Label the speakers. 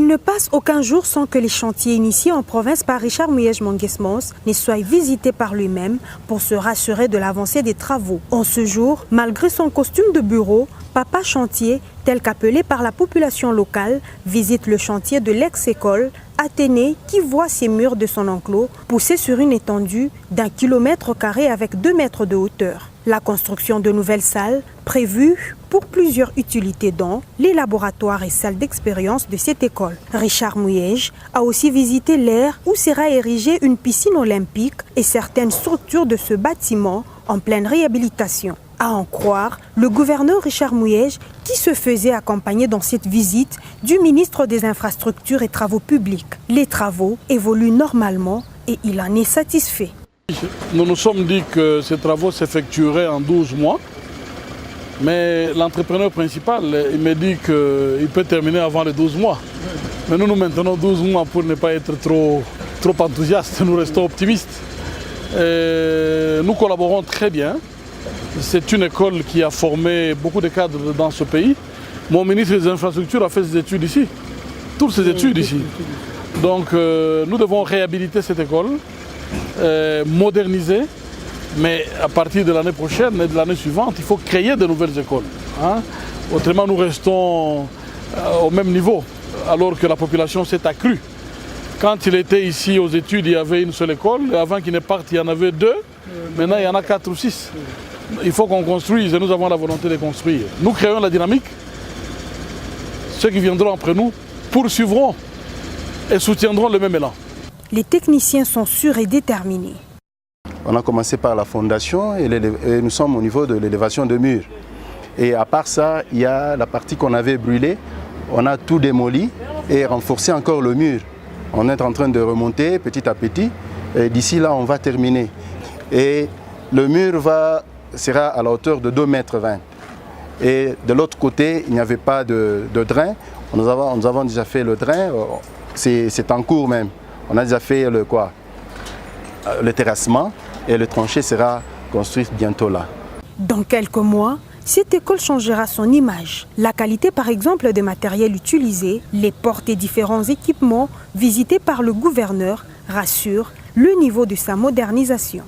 Speaker 1: Il ne passe aucun jour sans que les chantiers initiés en province par Richard Muyej Manguesmos ne soient visités par lui-même pour se rassurer de l'avancée des travaux. En ce jour, malgré son costume de bureau, Papa Chantier, tel qu'appelé par la population locale, visite le chantier de l'ex-école Athénée qui voit ses murs de son enclos pousser sur une étendue d'1 km² avec 2 mètres de hauteur. La construction de nouvelles salles prévues pour plusieurs utilités dont les laboratoires et salles d'expérience de cette école. Richard Muyej a aussi visité l'aire où sera érigée une piscine olympique et certaines structures de ce bâtiment en pleine réhabilitation. À en croire le gouverneur Richard Muyej qui se faisait accompagner dans cette visite du ministre des Infrastructures et Travaux publics. Les travaux évoluent normalement et il en est satisfait.
Speaker 2: Nous nous sommes dit que ces travaux s'effectueraient en 12 mois, mais l'entrepreneur principal il me dit qu'il peut terminer avant les 12 mois. Mais nous maintenons 12 mois pour ne pas être trop enthousiastes, nous restons optimistes. Et nous collaborons très bien. C'est une école qui a formé beaucoup de cadres dans ce pays. Mon ministre des Infrastructures a fait ses études ici, toutes ses études ici. Donc nous devons réhabiliter cette école, moderniser, mais à partir de l'année prochaine et de l'année suivante, il faut créer de nouvelles écoles. Autrement, nous restons au même niveau, alors que la population s'est accrue. Quand il était ici aux études, il y avait une seule école. Avant qu'il ne parte, il y en avait 2. Maintenant, il y en a 4 ou 6. Il faut qu'on construise et nous avons la volonté de construire. Nous créons la dynamique. Ceux qui viendront après nous poursuivront et soutiendront le même élan.
Speaker 1: Les techniciens sont sûrs et déterminés.
Speaker 3: On a commencé par la fondation et nous sommes au niveau de l'élévation de murs. Et à part ça, il y a la partie qu'on avait brûlée. On a tout démoli et renforcé encore le mur. On est en train de remonter petit à petit. D'ici là, on va terminer. Et le mur sera à la hauteur de 2,20 mètres. Et de l'autre côté, il n'y avait pas de drain. Nous avons déjà fait le drain. C'est en cours même. On a déjà fait le terrassement et le tranché sera construit bientôt là.
Speaker 1: Dans quelques mois, cette école changera son image. La qualité par exemple des matériels utilisés, les portes et différents équipements visités par le gouverneur rassurent le niveau de sa modernisation.